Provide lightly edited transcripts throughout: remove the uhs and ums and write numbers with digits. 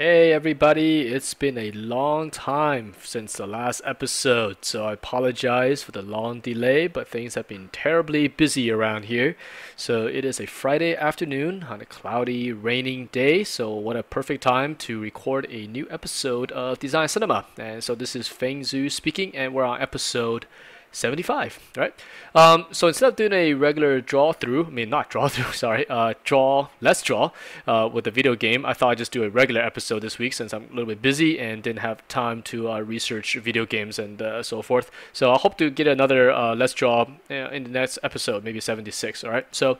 Hey everybody, it's been a long time since the last episode, so I apologize for the long delay, but things have been terribly busy around here. So it is a Friday afternoon on a cloudy, raining day, so what a perfect time to record a new episode of Design Cinema. And so this is Feng Zhu speaking, and we're on episode 75, right? So instead of doing a regular draw through, I mean not draw through, sorry, let's draw with the video game. I thought I'd just do a regular episode this week since I'm a little bit busy and didn't have time to research video games and so forth. So I hope to get another let's draw in the next episode, maybe 76. All right. So,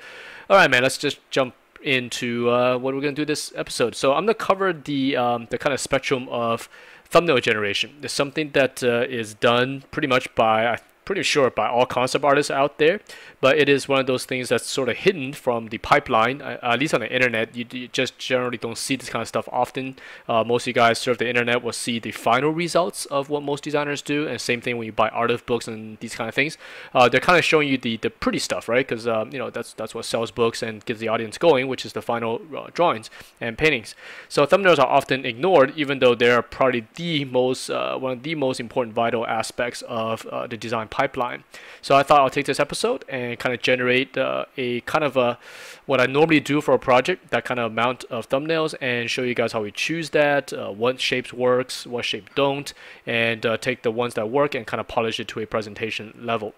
all right, man. Let's just jump into what we're gonna do this episode. So I'm gonna cover the kind of spectrum of thumbnail generation. It's something that is done pretty much by pretty sure by all concept artists out there, but it is one of those things that's sort of hidden from the pipeline. At least on the internet, you just generally don't see this kind of stuff often. Most of you guys surf the internet will see the final results of what most designers do, and same thing when you buy art books and these kind of things. They're kind of showing you the pretty stuff, right? Because that's what sells books and gets the audience going, which is the final drawings and paintings. So thumbnails are often ignored, even though they're probably the most one of the most important vital aspects of the design pipeline. So I thought I'll take this episode and kind of generate a kind of what I normally do for a project, that kind of amount of thumbnails, and show you guys how we choose that, what shapes works, what shape don't, and take the ones that work and kind of polish it to a presentation level.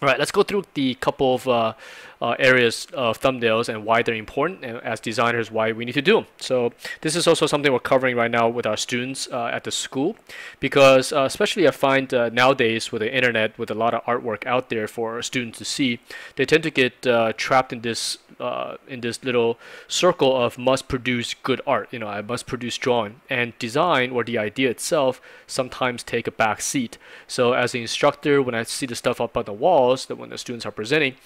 All right, let's go through the couple of areas of thumbnails and why they're important, and as designers, why we need to do them. So this is also something we're covering right now with our students at the school, because especially I find nowadays with the internet, with a lot of artwork out there for students to see, they tend to get trapped in this little circle of must produce good art. I must produce drawing, and design or the idea itself sometimes take a back seat. So as an instructor, when I see the stuff up on the walls, that when the students are presenting,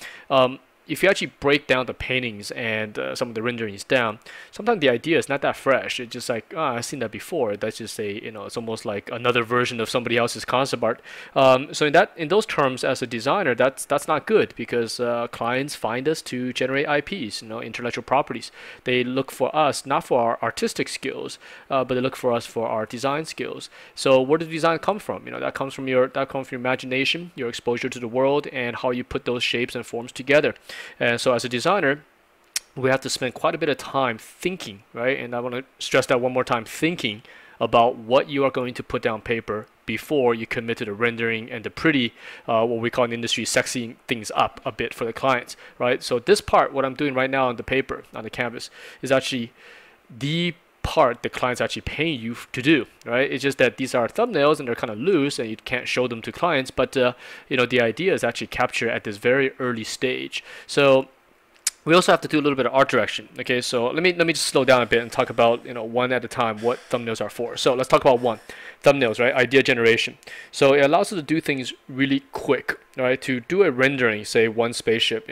if you actually break down the paintings and some of the renderings down, sometimes the idea is not that fresh. It's just like, I've seen that before. That's just it's almost like another version of somebody else's concept art. So in those terms, as a designer, that's not good, because clients find us to generate IPs, intellectual properties. They look for us not for our artistic skills, but they look for us for our design skills. So where does design come from? That comes from your imagination, your exposure to the world, and how you put those shapes and forms together. And so as a designer, we have to spend quite a bit of time thinking, right? And I want to stress that one more time, thinking about what you are going to put down paper before you commit to the rendering and the pretty, what we call in the industry, sexing things up a bit for the clients, right? So this part, what I'm doing right now on the paper, on the canvas, is actually the part the client's actually paying you to do, right? It's just that these are thumbnails and they're kind of loose and you can't show them to clients, but the idea is actually captured at this very early stage. So we also have to do a little bit of art direction. Okay, so let me just slow down a bit and talk about one at a time what thumbnails are for. So let's talk about one, thumbnails, right? Idea generation. So it allows us to do things really quick, right? To do a rendering, say one spaceship,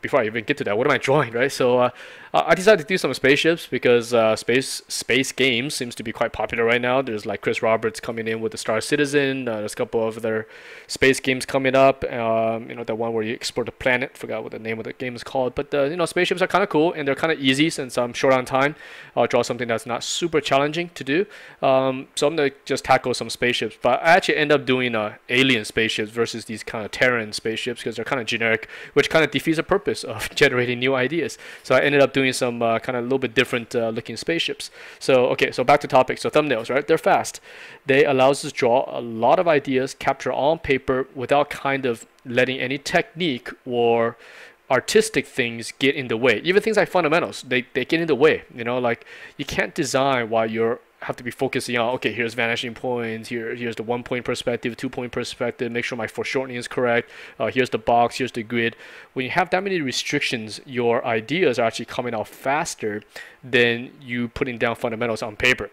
before I even get to that, what am I drawing, right? So I decided to do some spaceships because space games seems to be quite popular right now. There's like Chris Roberts coming in with the Star Citizen. There's a couple of other space games coming up. The one where you explore the planet. Forgot what the name of the game is called. But spaceships are kind of cool and they're kind of easy since I'm short on time. I'll draw something that's not super challenging to do. So I'm gonna just tackle some spaceships. But I actually end up doing alien spaceships versus these kind of Terran spaceships because they're kind of generic, which kind of defeats the purpose of generating new ideas. So I ended up doing some kind of a little bit different looking spaceships. So back to topic. So thumbnails, right? They're fast. They allow us to draw a lot of ideas, capture on paper without kind of letting any technique or artistic things get in the way. Even things like fundamentals, they get in the way. Like you can't design while you're have to be focusing on, okay, here's vanishing points, here's the 1 point perspective, 2 point perspective, make sure my foreshortening is correct, here's the box, here's the grid. When you have that many restrictions, your ideas are actually coming out faster than you putting down fundamentals on paper.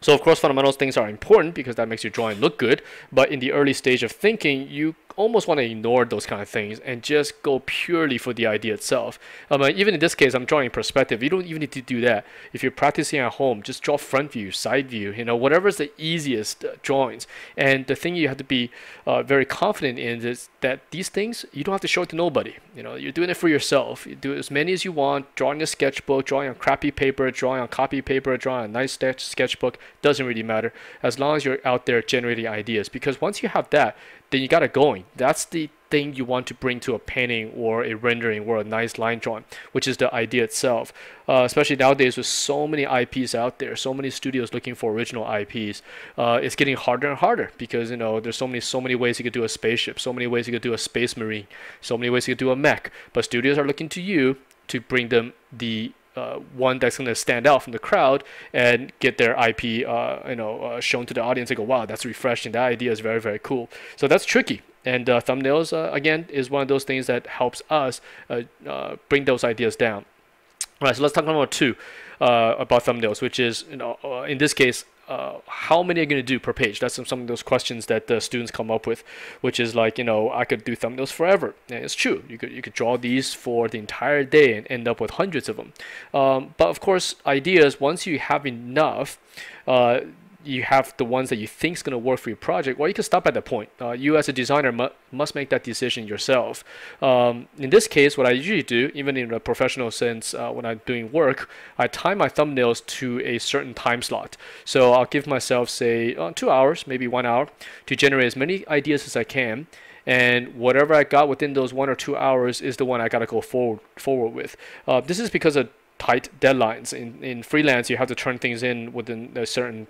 So of course fundamentals things are important because that makes your drawing look good, but in the early stage of thinking, you almost want to ignore those kind of things and just go purely for the idea itself. Even in this case, I'm drawing perspective. You don't even need to do that. If you're practicing at home, just draw front view, side view, whatever's the easiest drawings. And the thing you have to be very confident in is that these things, you don't have to show it to nobody. You're doing it for yourself. You do as many as you want, drawing a sketchbook, drawing on crappy paper, drawing on copy paper, drawing a nice sketchbook, doesn't really matter as long as you're out there generating ideas. Because once you have that, then you got it going. That's the thing you want to bring to a painting or a rendering or a nice line drawing, which is the idea itself. Especially nowadays with so many IPs out there, so many studios looking for original IPs, it's getting harder and harder because there's so many ways you could do a spaceship, so many ways you could do a space marine, so many ways you could do a mech. But studios are looking to you to bring them the one that's going to stand out from the crowd and get their IP shown to the audience and go, wow, that's refreshing, that idea is very, very cool. So that's tricky. And thumbnails, again, is one of those things that helps us bring those ideas down. All right, so let's talk about 2 about thumbnails, which is, in this case, how many are you going to do per page? That's some of those questions that the students come up with, which is like, I could do thumbnails forever. And it's true. You could draw these for the entire day and end up with hundreds of them. But of course, ideas, once you have enough, you have the ones that you think is going to work for your project, well, you can stop at that point. You as a designer must make that decision yourself. In this case, what I usually do, even in a professional sense, when I'm doing work, I time my thumbnails to a certain time slot. So I'll give myself, say, 2 hours, maybe 1 hour, to generate as many ideas as I can. And whatever I got within those 1 or 2 hours is the one I got to go forward with. This is because of tight deadlines. In freelance, you have to turn things in within a certain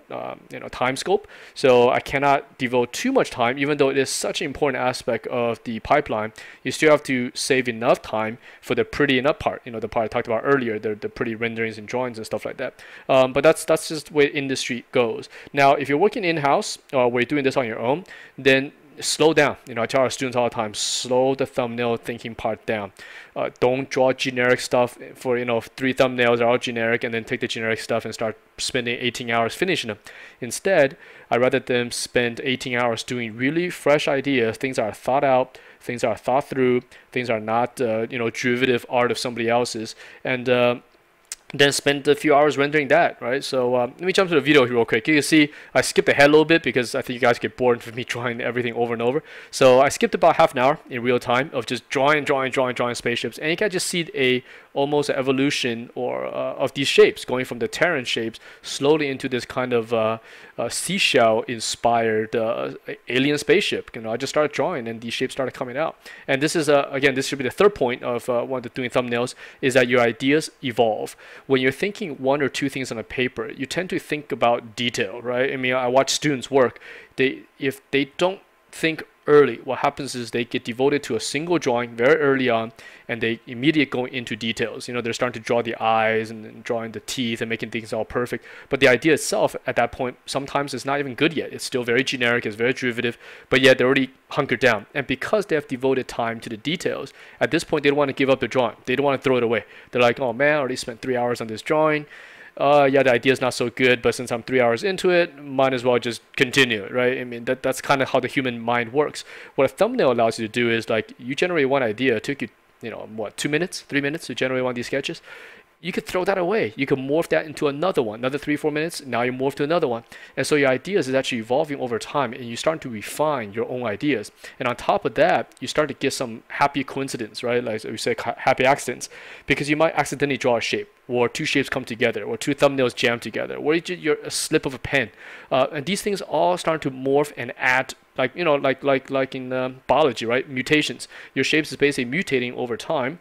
time scope. So I cannot devote too much time, even though it is such an important aspect of the pipeline. You still have to save enough time for the prettying up part. The part I talked about earlier, the pretty renderings and drawings and stuff like that. But that's just the way industry goes. Now, if you're working in-house or you're doing this on your own, then slow down. I tell our students all the time, slow the thumbnail thinking part down. Don't draw generic stuff for 3 thumbnails are all generic and then take the generic stuff and start spending 18 hours finishing them. Instead, I'd rather them spend 18 hours doing really fresh ideas, things that are thought out, things that are thought through, things that are not derivative art of somebody else's, and then spend a few hours rendering that, right? So let me jump to the video here real quick. You can see I skipped ahead a little bit because I think you guys get bored with me drawing everything over and over. So I skipped about half an hour in real time of just drawing spaceships, and you can just see almost an evolution of these shapes going from the Terran shapes slowly into this kind of seashell inspired alien spaceship. I just started drawing and these shapes started coming out. And this is again, this should be the third point of one of doing thumbnails, is that your ideas evolve. When you're thinking 1 or 2 things on a paper, you tend to think about detail, right? I watch students work. If they don't think early, what happens is they get devoted to a single drawing very early on, and they immediately go into details. They're starting to draw the eyes and drawing the teeth and making things all perfect. But the idea itself at that point sometimes is not even good yet. It's still very generic, it's very derivative, but yet they're already hunkered down. And because they have devoted time to the details, at this point they don't want to give up the drawing. They don't want to throw it away. They're like, oh man, I already spent 3 hours on this drawing. Yeah, the idea is not so good, but since I'm 3 hours into it, might as well just continue it, right? That's kind of how the human mind works. What a thumbnail allows you to do is, like, you generate one idea. It took you, 2 minutes, 3 minutes to generate one of these sketches. You could throw that away. You can morph that into another one, another 3-4 minutes. Now you morph to another one. And so your ideas is actually evolving over time, and you start to refine your own ideas. And on top of that, you start to get some happy coincidence, right? Like we say, happy accidents, because you might accidentally draw a shape, or 2 shapes come together, or 2 thumbnails jam together, or you're a slip of a pen. And these things all start to morph and add, like in biology, right? Mutations. Your shapes is basically mutating over time.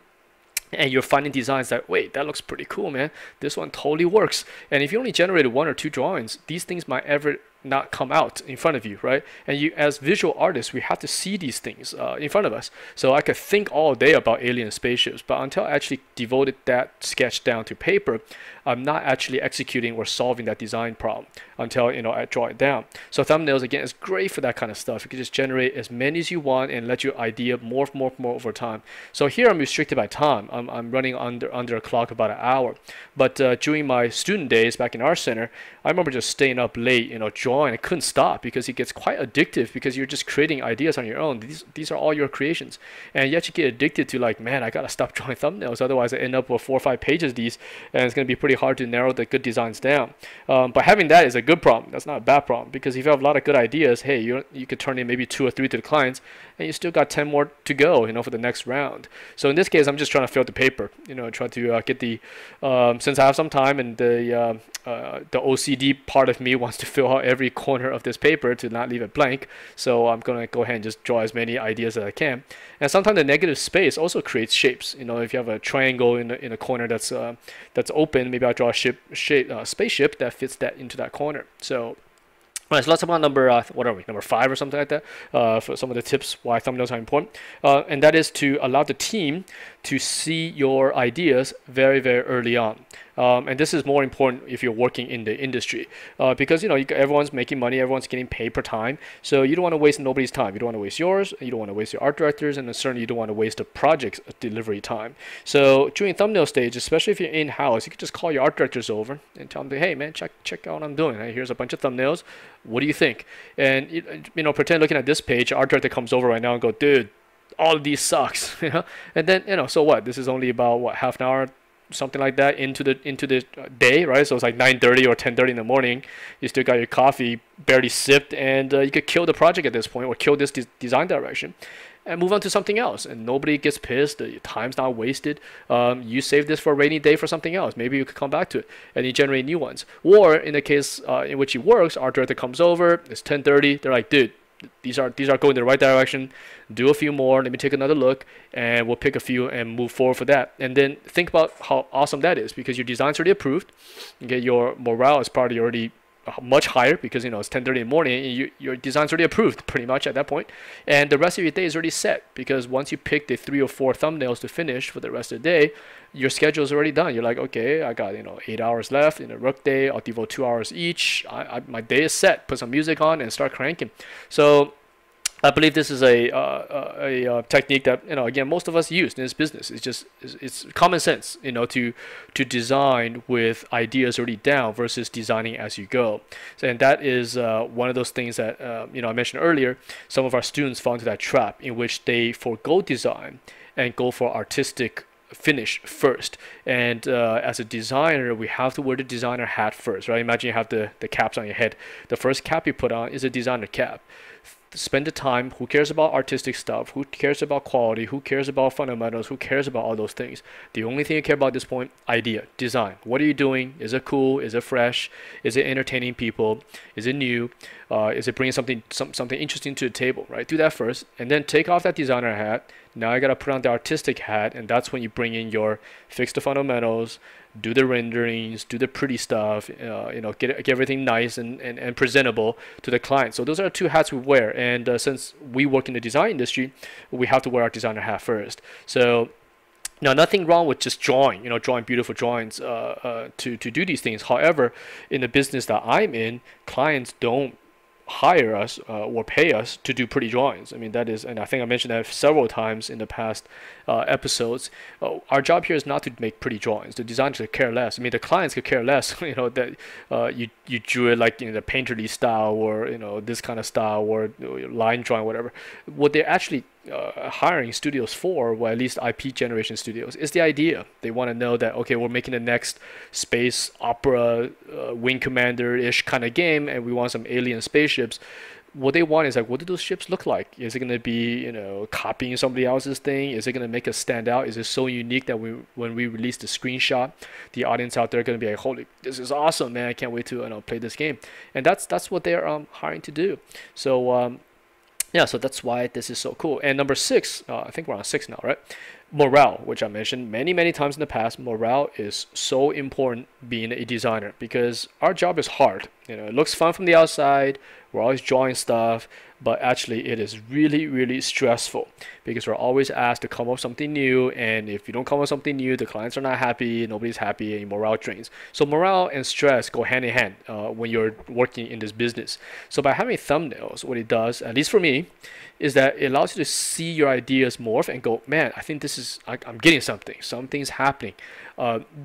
And you're finding designs that, wait, that looks pretty cool, man. This one totally works. And if you only generated 1 or 2 drawings, these things might ever not come out in front of you, right? And you, as visual artists, we have to see these things in front of us. So I could think all day about alien spaceships, but until I actually devoted that sketch down to paper, I'm not actually executing or solving that design problem until I draw it down. So thumbnails, again, is great for that kind of stuff. You can just generate as many as you want and let your idea morph over time. So here I'm restricted by time. I'm running under a clock about an hour. But during my student days back in our center, I remember just staying up late, drawing drawing. I couldn't stop because it gets quite addictive because you're just creating ideas on your own. These are all your creations, and you actually get addicted to like, man, I gotta stop drawing thumbnails, otherwise I end up with 4 or 5 pages of these, and it's gonna be pretty hard to narrow the good designs down. But having that is a good problem. That's not a bad problem, because if you have a lot of good ideas, hey, you could turn in maybe 2 or 3 to the clients, and you still got 10 more to go, for the next round. So in this case, I'm just trying to fill the paper, try to get the since I have some time, and the OCD part of me wants to fill out every corner of this paper to not leave it blank. So I'm gonna go ahead and just draw as many ideas as I can. And sometimes the negative space also creates shapes. If you have a triangle in a corner that's open, maybe I'll draw a spaceship that fits that into that corner. So. All right, so let's talk about number 5 or something like that, for some of the tips why thumbnails are important. And that is to allow the team to see your ideas very, very early on. And this is more important if you're working in the industry, because everyone's making money, everyone's getting paid per time, so you don't want to waste nobody's time. You don't want to waste yours, you don't want to waste your art directors, and certainly you don't want to waste the project's delivery time. So during thumbnail stage, especially if you're in-house, you can just call your art directors over and tell them, hey man, check out what I'm doing. Here's a bunch of thumbnails. What do you think? And pretend looking at this page, art director comes over right now and go, dude, all of these sucks. And then so what? This is only about what, half an hour, something like that into the day, right? So it's like 9:30 or 10:30 in the morning. You still got your coffee barely sipped, and you could kill the project at this point, or kill this design direction, and move on to something else, and nobody gets pissed. The time's not wasted. You save this for a rainy day for something else. Maybe you could come back to it, and you generate new ones. Or in the case in which it works, art director comes over, it's 10:30, they're like, dude, these are going in the right direction. Do a few more, let me take another look, and we'll pick a few and move forward for that. And then think about how awesome that is, because your design's already approved. Okay, your morale is probably already much higher, because it's 10:30 in the morning, and your design's already approved pretty much at that point, and the rest of your day is already set, because once you pick the 3 or 4 thumbnails to finish for the rest of the day, your schedule is already done. You're like, okay, I got 8 hours left in a work day. I'll devote 2 hours each. My day is set. Put some music on and start cranking. So I believe this is a technique that again, most of us use in this business. It's common sense, to design with ideas already down versus designing as you go. So, and that is one of those things that I mentioned earlier. Some of our students fall into that trap in which they forego design and go for artistic finish first. And as a designer, we have to wear the designer hat first, right? Imagine you have the caps on your head. The first cap you put on is a designer cap. Spend the time. Who cares about artistic stuff? Who cares about quality? Who cares about fundamentals? Who cares about all those things? The only thing you care about at this point, idea, design. What are you doing? Is it cool? Is it fresh? Is it entertaining people? Is it new? Is it bringing something interesting to the table, right? Do that first, and then take off that designer hat. Now I gotta put on the artistic hat, and that's when you bring in your fix the fundamentals, do the renderings, do the pretty stuff, get everything nice and presentable to the client. So those are 2 hats we wear, and since we work in the design industry, we have to wear our designer hat first. So now, nothing wrong with just drawing beautiful drawings to do these things. However, in the business that I'm in, clients don't hire us or pay us to do pretty drawings. I mean, that is, and I think I mentioned that several times in the past episodes. Our job here is not to make pretty drawings. The designers could care less. I mean, the clients could care less. That you drew it like the painterly style, or this kind of style, or line drawing, whatever. What they're actually hiring studios for, or at least IP generation studios, is the idea. They want to know that, okay, we're making the next space opera, Wing Commander-ish kind of game, and we want some alien spaceships. What they want is like, what do those ships look like? Is it going to be, copying somebody else's thing? Is it going to make us stand out? Is it so unique that when we release the screenshot, the audience out there are going to be like, holy, this is awesome, man, I can't wait to play this game. And that's what they're hiring to do. So yeah, so that's why this is so cool. And number 6, I think we're on 6 now, right? Morale, which I mentioned many times in the past. Morale is so important being a designer, because our job is hard. It looks fun from the outside. We're always drawing stuff, but actually it is really stressful, because we're always asked to come up with something new, and if you don't come up with something new, the clients are not happy, nobody's happy, and your morale drains. So morale and stress go hand in hand when you're working in this business. So by having thumbnails, what it does, at least for me, is that it allows you to see your ideas morph and go, man, I think this I'm getting something. Something's happening.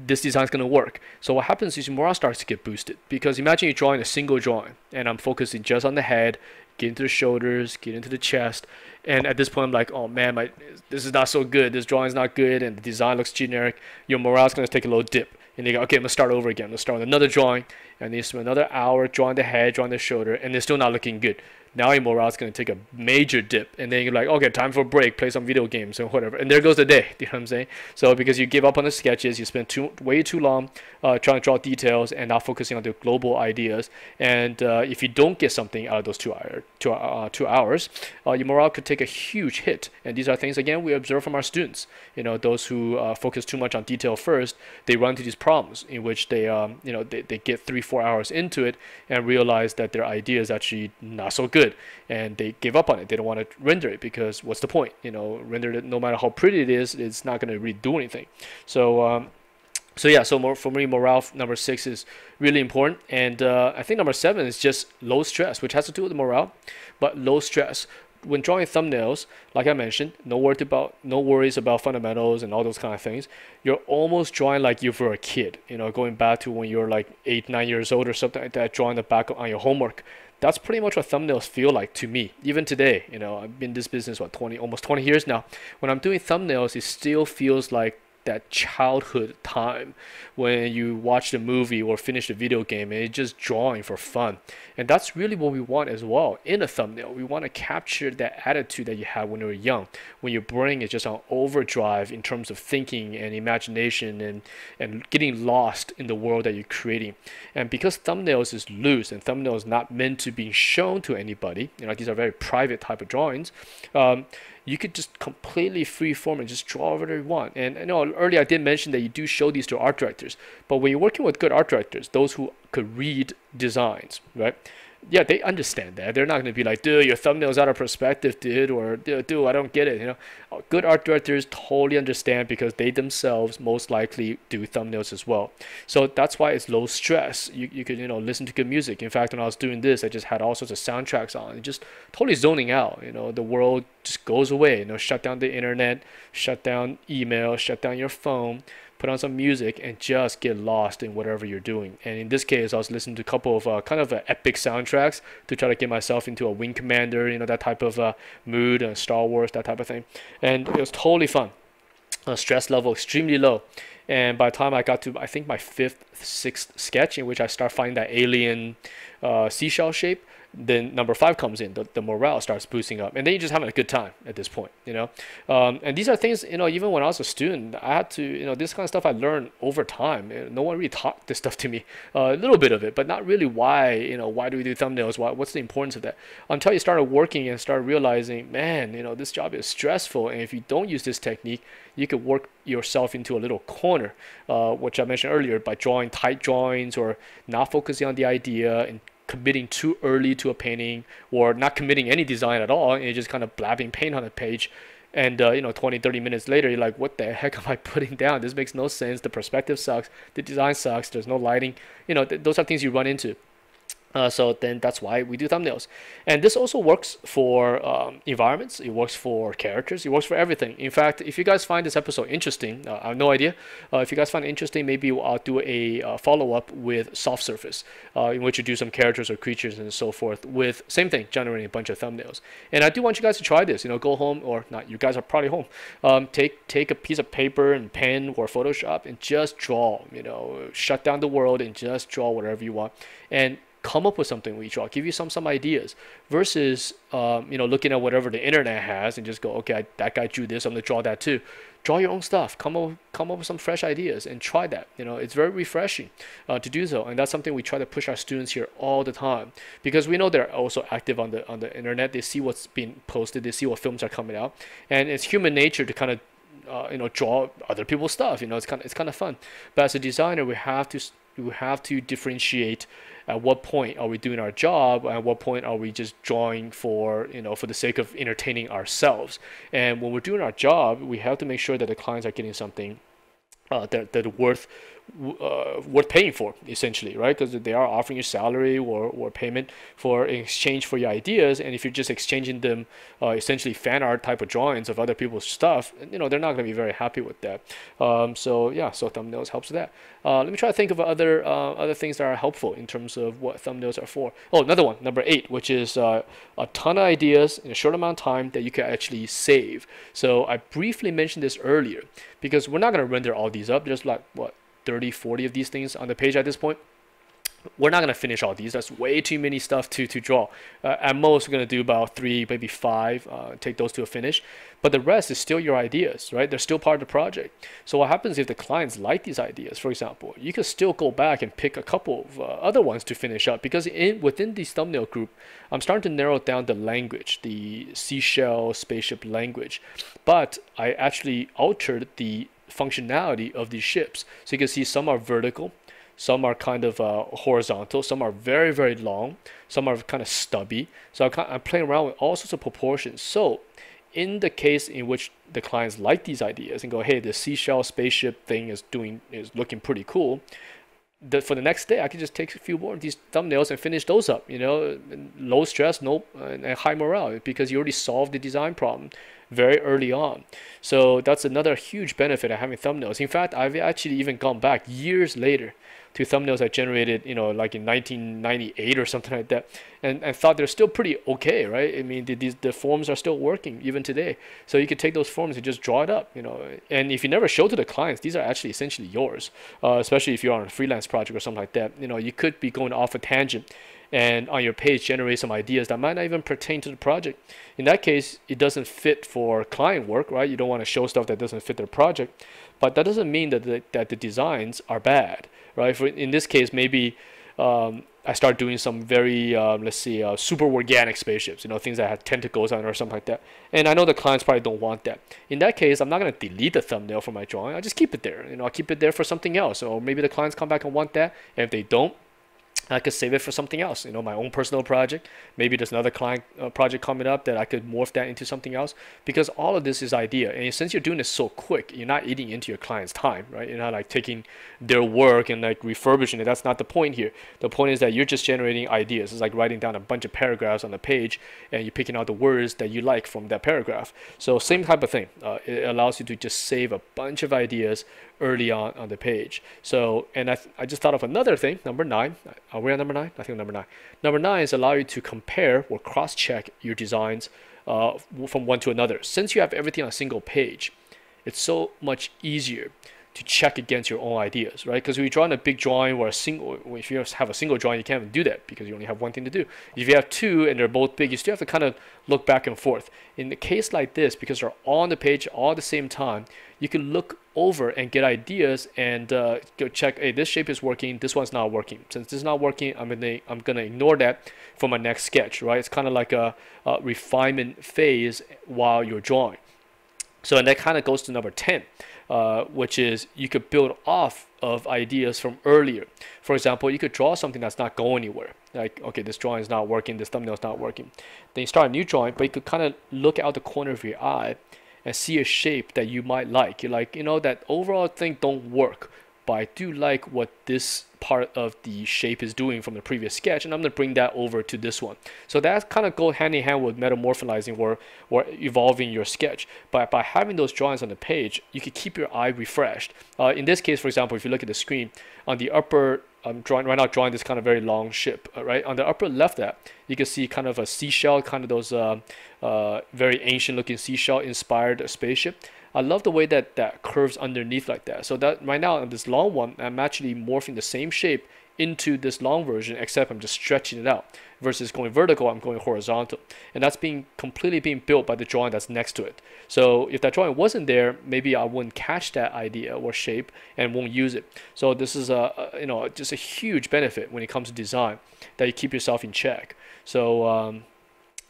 This design's gonna work. So what happens is your morale starts to get boosted because imagine you're drawing a single drawing, and I'm focusing just on the head, get into the shoulders, get into the chest, and at this point I'm like, oh man, this is not so good. This drawing's not good, and the design looks generic. Your morale's gonna take a little dip, and you go, okay, I'm gonna start over again. I'm gonna start with another drawing, and then you spend another hour drawing the head, drawing the shoulder, and they're still not looking good. Now your morale's going to take a major dip, and then you're like, okay, time for a break, play some video games or whatever, and there goes the day. You know what I'm saying? So because you give up on the sketches, you spend way too long trying to draw details and not focusing on the global ideas, and if you don't get something out of those 2 hours, your morale could take a huge hit. And these are things, again, we observe from our students. You know, those who focus too much on detail first, they run into these problems in which they they get 3-4 hours into it and realize that their idea is actually not so good, and they give up on it. They don't want to render it because what's the point? You know, render it, no matter how pretty it is, it's not going to really do anything. So for me, morale number 6 is really important, and I think number 7 is just low stress, which has to do with morale, but low stress. When drawing thumbnails, like I mentioned, no worries about fundamentals and all those kind of things. You're almost drawing like you were a kid, you know, going back to when you're like 8-9 years old or something like that, drawing the back on your homework. That's pretty much what thumbnails feel like to me. Even today, you know, I've been in this business almost 20 years now. When I'm doing thumbnails, it still feels like that childhood time when you watch the movie or finish the video game and it's just drawing for fun. And that's really what we want as well in a thumbnail. We want to capture that attitude that you had when you were young, when your brain is just on overdrive in terms of thinking and imagination and getting lost in the world that you're creating. And because thumbnails is loose and thumbnails not meant to be shown to anybody, you know, these are very private type of drawings, you could just completely free form and just draw whatever you want. And I know earlier I did mention that you do show these to art directors, but when you're working with good art directors, those who could read designs, right? Yeah, they understand that. They're not going to be like, dude, your thumbnail's out of perspective, dude, or dude, I don't get it. You know, good art directors totally understand because they themselves most likely do thumbnails as well. So that's why it's low stress. You could, you know, listen to good music. In fact, when I was doing this, I just had all sorts of soundtracks on, and just totally zoning out. You know, the world just goes away. You know, shut down the internet, shut down email, shut down your phone, put on some music, and just get lost in whatever you're doing. And in this case, I was listening to a couple of kind of epic soundtracks to try to get myself into a Wing Commander, you know, that type of mood, Star Wars, that type of thing. And it was totally fun. Stress level extremely low. And by the time I got to, I think, my 5th, 6th sketch, in which I start finding that alien seashell shape, then number 5 comes in. The morale starts boosting up, and then you're just having a good time at this point, you know. And these are things, you know, even when I was a student, I had to, you know, this kind of stuff I learned over time. No one really taught this stuff to me. A little bit of it, but not really why, you know, why do we do thumbnails? What's the importance of that? Until you started working and started realizing, man, you know, this job is stressful, and if you don't use this technique, you could work yourself into a little corner, which I mentioned earlier, by drawing tight drawings or not focusing on the idea and committing too early to a painting, or not committing any design at all, and you're just kind of blabbing paint on a page, and you know, 20-30 minutes later you're like, what the heck am I putting down? This makes no sense. The perspective sucks, the design sucks, there's no lighting, you know, those are things you run into. So then that's why we do thumbnails. And this also works for environments, it works for characters, it works for everything. In fact, if you guys find this episode interesting, I have no idea, if you guys find it interesting, maybe I'll do a follow-up with soft surface, in which you do some characters or creatures and so forth with same thing, generating a bunch of thumbnails. And I do want you guys to try this, you know, go home, or not, you guys are probably home, take a piece of paper and pen or Photoshop and just draw, you know, shut down the world and just draw whatever you want, and come up with something when you draw, give you some ideas, versus you know, looking at whatever the internet has and just go, okay, that guy drew this, I'm gonna draw that too. Draw your own stuff, come up with some fresh ideas and try that. You know, it's very refreshing to do so, and that's something we try to push our students here all the time, because we know they're also active on the internet. They see what's being posted, they see what films are coming out, and it's human nature to kind of you know, draw other people's stuff. You know, it's kind of fun. But as a designer, we have to differentiate. At what point are we doing our job? At what point are we just drawing for, you know, for the sake of entertaining ourselves? And when we're doing our job, we have to make sure that the clients are getting something that worth worth paying for, essentially, right? Because they are offering you salary or payment for in exchange for your ideas. And if you're just exchanging them, essentially fan art type of drawings of other people's stuff, they're not going to be very happy with that. So yeah, so thumbnails helps with that. Let me try to think of other things that are helpful in terms of what thumbnails are for. Oh, another one, number 8, which is a ton of ideas in a short amount of time that you can actually save. So I briefly mentioned this earlier because we're not going to render all these up. There's like what, 30, 40 of these things on the page at this point. We're not going to finish all these. That's way too many stuff to draw. At most, we're going to do about 3, maybe 5, take those to a finish. But the rest is still your ideas, right? They're still part of the project. So what happens if the clients like these ideas, for example, you can still go back and pick a couple of other ones to finish up, because within this thumbnail group, I'm starting to narrow down the language, the seashell spaceship language. But I actually altered the functionality of these ships. So you can see some are vertical, some are kind of horizontal, some are very, very long, some are kind of stubby. So I'm playing around with all sorts of proportions. So in the case in which the clients like these ideas and go, hey, the seashell spaceship thing is looking pretty cool, for the next day, I can just take a few more of these thumbnails and finish those up, low stress, and high morale, because you already solved the design problem very early on. So that's another huge benefit of having thumbnails. In fact, I've actually even gone back years later to thumbnails I generated, like in 1998 or something like that, and thought they're still pretty okay, right? I mean, the forms are still working even today. So you could take those forms and just draw it up, and if you never show to the clients, these are actually essentially yours, especially if you're on a freelance project or something like that. You could be going off a tangent and on your page generate some ideas that might not even pertain to the project. In that case, it doesn't fit for client work, right? You don't want to show stuff that doesn't fit their project, but that doesn't mean that the designs are bad, right? In this case, maybe I start doing some very, let's see, super organic spaceships, things that have tentacles on it or something like that. And I know the clients probably don't want that. In that case, I'm not going to delete the thumbnail from my drawing. I'll just keep it there. I'll keep it there for something else. Or maybe the clients come back and want that. And if they don't, I could save it for something else, my own personal project. Maybe there's another client project coming up that I could morph that into something else, because all of this is idea. And since you're doing this so quick, you're not eating into your client's time, right? You're not like taking their work and like refurbishing it. That's not the point here. The point is that you're just generating ideas. It's like writing down a bunch of paragraphs on the page and you're picking out the words that you like from that paragraph. So same type of thing. It allows you to just save a bunch of ideas early on the page. So, and I just thought of another thing, number 9. Are we on number 9? I think number 9. Number 9 is allow you to compare or cross-check your designs from one to another. Since you have everything on a single page, it's so much easier to check against your own ideas, right? Because if you draw in a big drawing or if you have a single drawing, you can't even do that because you only have one thing to do. If you have 2 and they're both big, you still have to kind of look back and forth. In the case like this, because they're all on the page all at the same time, you can look over and get ideas and go check, hey, this shape is working, this one's not working. Since this is not working, I'm gonna ignore that for my next sketch, right? It's kind of like a refinement phase while you're drawing. So, and that kind of goes to number 10, which is you could build off of ideas from earlier. For example, you could draw something that's not going anywhere. Like, okay, this drawing is not working, this thumbnail is not working. Then you start a new drawing, but you could kind of look out the corner of your eye and see a shape that you might like. You're like, that overall thing don't work, but I do like what this part of the shape is doing from the previous sketch, and I'm going to bring that over to this one. So that kind of go hand in hand with metamorphizing or evolving your sketch. But by having those drawings on the page, you can keep your eye refreshed. In this case, for example, if you look at the screen, on the upper, I'm drawing right now, drawing this kind of very long ship, right? On the upper left, you can see kind of a seashell, kind of those very ancient looking seashell inspired spaceship. I love the way that curves underneath like that. So that right now on this long one, I'm actually morphing the same shape into this long version, except I'm just stretching it out. Versus going vertical, I'm going horizontal. And that's completely being built by the drawing that's next to it. So if that drawing wasn't there, maybe I wouldn't catch that idea or shape and won't use it. So this is just a huge benefit when it comes to design, that you keep yourself in check. So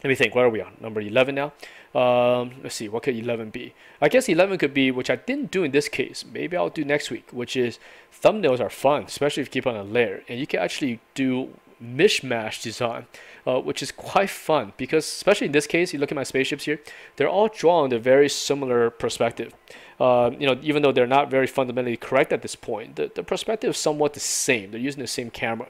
let me think, where are we on? Number 11 now? Let's see, what could 11 be? I guess 11 could be, which I didn't do in this case, maybe I'll do next week, which is thumbnails are fun, especially if you keep on a layer. And you can actually do mishmash design, which is quite fun because especially in this case, you look at my spaceships here, they're all drawn in a very similar perspective. Even though they're not very fundamentally correct at this point, the perspective is somewhat the same. They're using the same camera.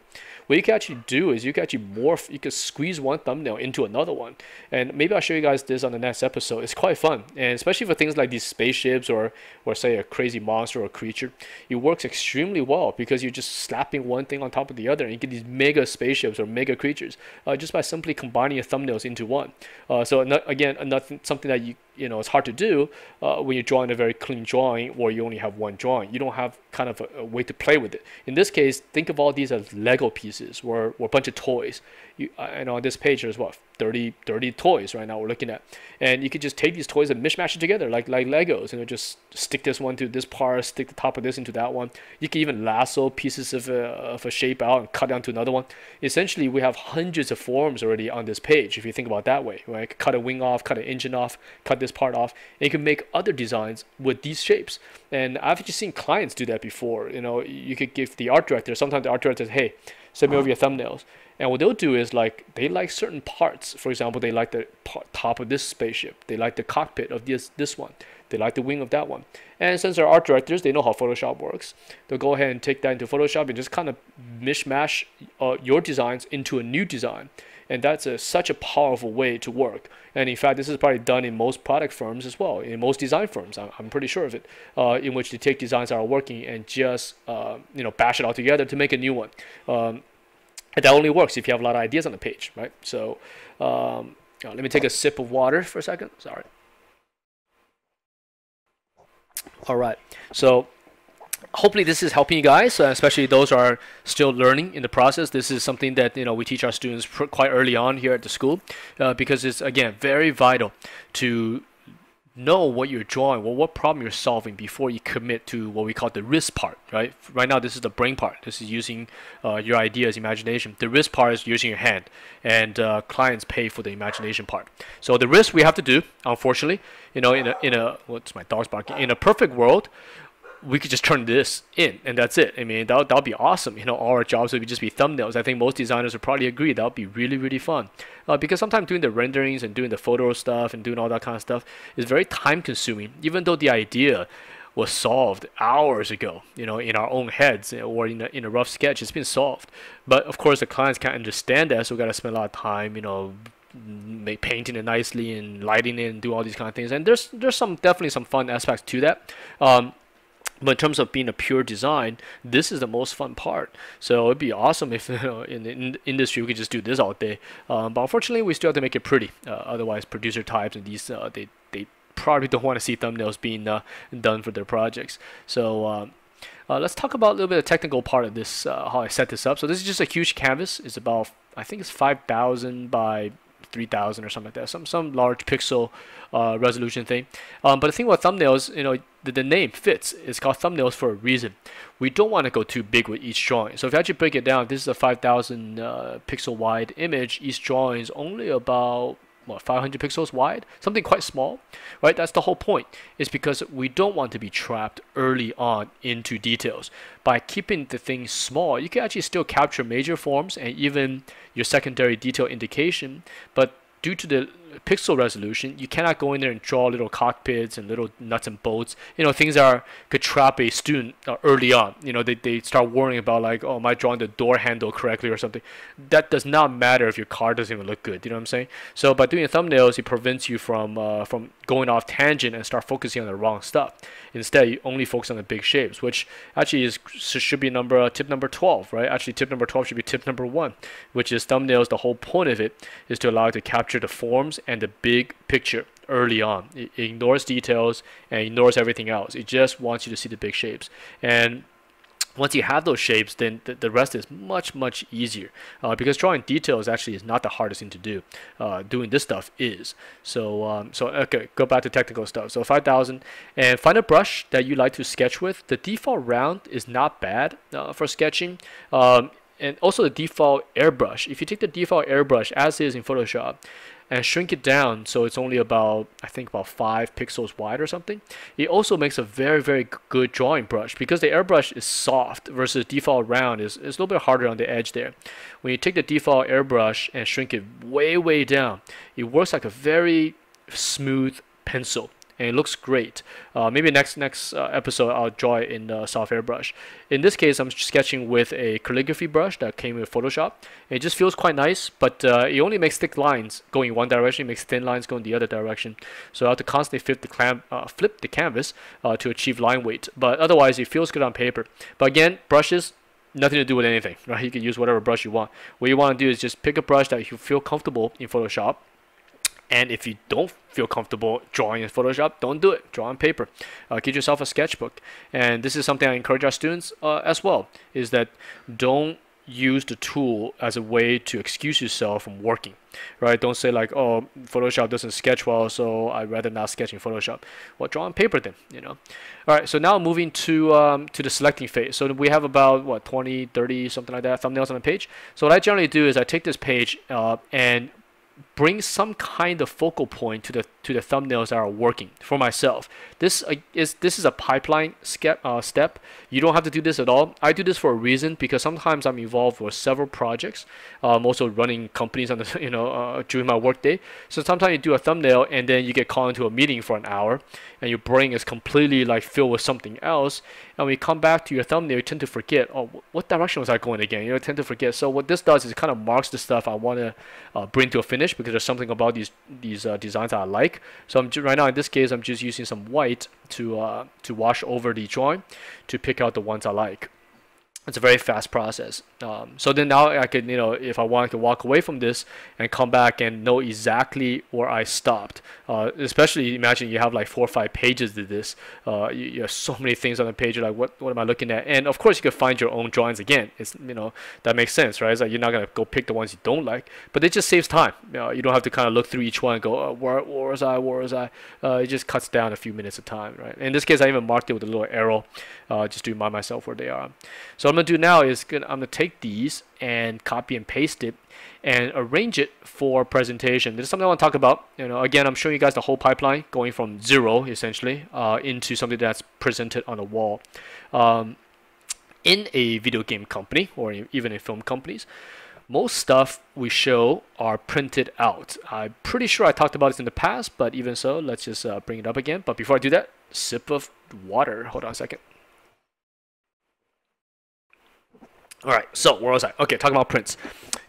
What you can actually do is you can actually morph, you can squeeze one thumbnail into another one. And maybe I'll show you guys this on the next episode. It's quite fun. And especially for things like these spaceships or say a crazy monster or creature, it works extremely well because you're just slapping one thing on top of the other and you get these mega spaceships or mega creatures just by simply combining your thumbnails into one. Something that it's hard to do when you're drawing a very clean drawing or you only have one drawing. You don't have kind of a way to play with it. In this case, think of all these as Lego pieces or a bunch of toys. And on this page, there's what, 30 toys right now we're looking at. And you could just take these toys and mishmash it together like Legos. Just stick this one to this part, stick the top of this into that one. You can even lasso pieces of a shape out and cut down to another one. Essentially, we have hundreds of forms already on this page if you think about it that way. Right? Cut a wing off, cut an engine off, cut this part off, and you can make other designs with these shapes. And I've just seen clients do that before. You could give the art director, sometimes the art director says, hey, send me over your thumbnails. And what they'll do is they like certain parts. For example, they like the top of this spaceship. They like the cockpit of this one. They like the wing of that one. And since they're art directors, they know how Photoshop works. They'll go ahead and take that into Photoshop and just kind of mishmash your designs into a new design. And that's such a powerful way to work. And in fact, this is probably done in most product firms as well, in most design firms. I'm pretty sure of it, in which they take designs that are working and just bash it all together to make a new one. And that only works if you have a lot of ideas on the page, right? So let me take a sip of water for a second. Sorry. All right. So hopefully this is helping you guys, especially those who are still learning in the process. This is something that we teach our students quite early on here at the school, because it's, again, very vital to know what you're drawing, what problem you're solving before you commit to what we call the risk part, right? Right now, this is the brain part. This is using your ideas, imagination. The risk part is using your hand, and clients pay for the imagination part. So the risk we have to do, unfortunately, in a what's my dog's barking? In a perfect world, we could just turn this in and that's it. I mean, that'll be awesome. All our jobs would just be thumbnails. I think most designers would probably agree that would be really, really fun. Because sometimes doing the renderings and doing the photo stuff and doing all that kind of stuff is very time consuming, even though the idea was solved hours ago, in our own heads or in a rough sketch. It's been solved. But of course, the clients can't understand that, so we got to spend a lot of time, painting it nicely and lighting it and do all these kind of things. And there's definitely some fun aspects to that. But in terms of being a pure design, this is the most fun part. So it'd be awesome if in the industry we could just do this all day. But unfortunately, we still have to make it pretty. Otherwise, producer types and these they probably don't want to see thumbnails being done for their projects. So let's talk about a little bit of the technical part of this, how I set this up. So this is just a huge canvas. It's about, I think it's 5,000 by 3,000 or something like that, some large pixel resolution thing. But the thing about thumbnails, the name fits. It's called thumbnails for a reason. We don't want to go too big with each drawing. So if you actually break it down, this is a 5,000 pixel wide image. Each drawing is only about 500 pixels wide, something quite small, right? That's the whole point. It's because we don't want to be trapped early on into details. By keeping the thing small, you can actually still capture major forms and even your secondary detail indication, but due to the pixel resolution, you cannot go in there and draw little cockpits and little nuts and bolts, things that could trap a student early on. They start worrying about like, oh, am I drawing the door handle correctly or something? That does not matter if your car doesn't even look good. You know what I'm saying? So by doing thumbnails, it prevents you from going off tangent and start focusing on the wrong stuff. Instead, you only focus on the big shapes, which actually should be tip number 12, right? Actually, tip number 12 should be tip number 1, which is thumbnails. The whole point of it is to allow you to capture the forms and the big picture early on. It ignores details and ignores everything else. It just wants you to see the big shapes. And once you have those shapes, then the rest is much, much easier, because drawing details actually is not the hardest thing to do. Doing this stuff is. So okay, go back to technical stuff. So 5,000, and find a brush that you like to sketch with. The default round is not bad for sketching. And also the default airbrush. If you take the default airbrush as is in Photoshop, and shrink it down so it's only about, I think, about 5 pixels wide or something. It also makes a very, very good drawing brush because the airbrush is soft versus default round is a little bit harder on the edge there. When you take the default airbrush and shrink it way, way down, it works like a very smooth pencil. And it looks great. Maybe next episode I'll draw it in the soft airbrush. In this case, I'm sketching with a calligraphy brush that came with Photoshop. It just feels quite nice, but it only makes thick lines going one direction. It makes thin lines going the other direction. So I have to constantly flip the canvas to achieve line weight. But otherwise, it feels good on paper. But again, brushes, nothing to do with anything, right? You can use whatever brush you want. What you want to do is just pick a brush that you feel comfortable in Photoshop. And if you don't feel comfortable drawing in Photoshop, don't do it. Draw on paper. Get yourself a sketchbook. And this is something I encourage our students as well, is that don't use the tool as a way to excuse yourself from working, right? Don't say like, oh, Photoshop doesn't sketch well, so I'd rather not sketch in Photoshop. Well, draw on paper then, you know. All right, so now moving to the selecting phase. So we have about, what, 20, 30, something like that, thumbnails on the page. So what I generally do is I take this page and bring some kind of focal point to the thumbnails that are working for myself. This is a pipeline step. You don't have to do this at all. I do this for a reason because sometimes I'm involved with several projects. I'm also running companies on the during my workday. So sometimes you do a thumbnail and then you get called into a meeting for an hour, and your brain is completely like filled with something else. And when you come back to your thumbnail, you tend to forget, oh, what direction was I going again? You tend to forget. So what this does is it kind of marks the stuff I want to bring to a finish because there's something about these designs that I like. So right now in this case, I'm just using some white to wash over the drawing to pick out the ones I like. It's a very fast process. So then now I could, if I want, I could walk away from this and come back and know exactly where I stopped. Especially imagine you have like 4 or 5 pages to this. You have so many things on the page. You're like, what am I looking at? And of course, you can find your own drawings again. It's that makes sense, right? It's like you're not gonna go pick the ones you don't like, but it just saves time. You don't have to kind of look through each one and go, oh, where was I? It just cuts down a few minutes of time, right? In this case, I even marked it with a little arrow, just to remind myself where they are. So what I'm gonna do now is I'm gonna take these and copy and paste it and arrange it for presentation. This is something I want to talk about. Again, I'm showing you guys the whole pipeline going from zero essentially into something that's presented on a wall. In a video game company or even in film companies, most stuff we show are printed out. I'm pretty sure I talked about this in the past, but even so, let's just bring it up again. But before I do that, sip of water. Hold on a second. All right, so where was I? Okay, talking about prints.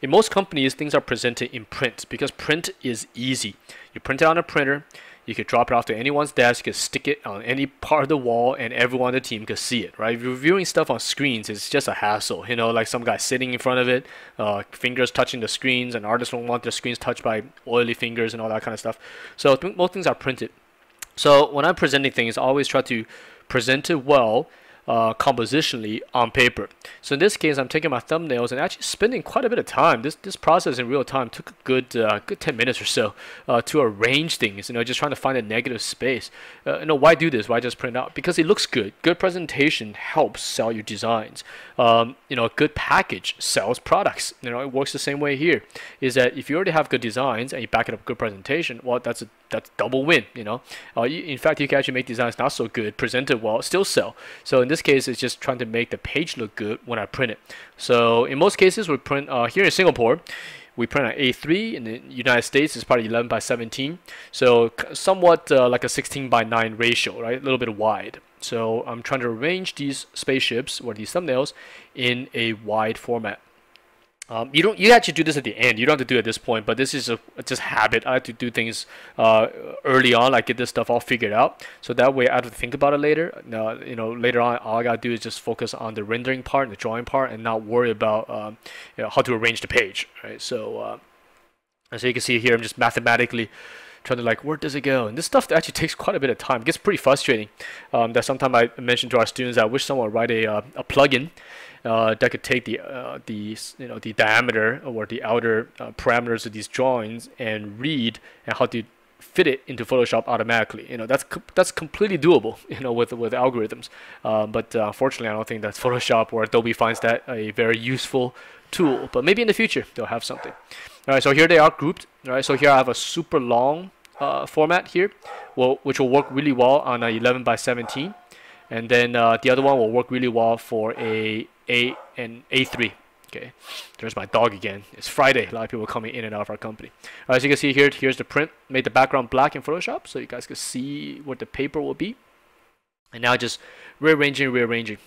In most companies, things are presented in print because print is easy. You print it on a printer, you could drop it off to anyone's desk, you could stick it on any part of the wall, and everyone on the team could see it, right? If you're viewing stuff on screens, it's just a hassle. Like some guy sitting in front of it, fingers touching the screens, and artists don't want their screens touched by oily fingers and all that kind of stuff. So most things are printed. So when I'm presenting things, I always try to present it well, compositionally on paper. So in this case, I'm taking my thumbnails and actually spending quite a bit of time. This process in real time took a good 10 minutes or so to arrange things. Just trying to find a negative space. Why do this? Why just print out? Because it looks good. Good presentation helps sell your designs. A good package sells products. It works the same way here. Is that if you already have good designs and you back it up with good presentation, well, that's double win. In fact, you can actually make designs not so good, presented well, still sell. So in this case, it's just trying to make the page look good when I print it. So in most cases, we print here in Singapore, we print on A3. In the United States, it's probably 11 by 17. So somewhat like a 16 by 9 ratio, right? A little bit wide. So I'm trying to arrange these spaceships or these thumbnails in a wide format. You actually do this at the end. You don't have to do it at this point, but this is just habit. I have to do things early on, like get this stuff all figured out, so that way I don't have to think about it later. Later on, all I gotta do is just focus on the rendering part and the drawing part, and not worry about how to arrange the page. Right. So you can see here, I'm just mathematically trying to where does it go? And this stuff actually takes quite a bit of time. It gets pretty frustrating. That sometimes I mentioned to our students, I wish someone would write a plugin that could take the diameter or the outer parameters of these drawings and read and how to fit it into Photoshop automatically. That's completely doable. With algorithms. But unfortunately, I don't think that Photoshop or Adobe finds that a very useful tool. But maybe in the future they'll have something. All right, so here they are grouped. All right, so here I have a super long format here, which will work really well on a 11 by 17, and then the other one will work really well for a and A3. Okay, there's my dog again. It's Friday. A lot of people coming in and out of our company. All right, so you can see here, here's the print. Made the background black in Photoshop, so you guys can see what the paper will be. And now just rearranging.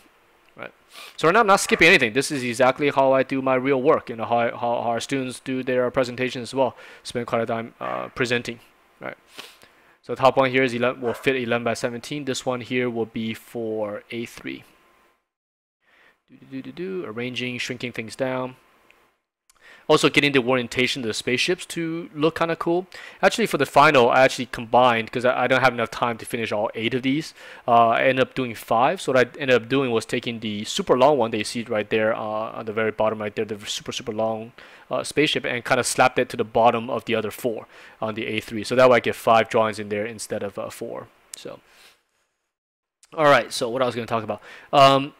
Right. So right now I'm not skipping anything. This is exactly how I do my real work, and how our students do their presentations as well. Spend quite a time presenting. Right. So the top one here is 11, will fit 11 by 17. This one here will be for A3. Arranging, shrinking things down. Also getting the orientation of the spaceships to look kind of cool. Actually, for the final, I actually combined, because I don't have enough time to finish all 8 of these. I ended up doing 5. So what I ended up doing was taking the super long one that you see right there on the very bottom right there, the super long spaceship, and kind of slapped it to the bottom of the other 4 on the A3. So that way I get 5 drawings in there instead of 4. So. Alright, so what I was going to talk about.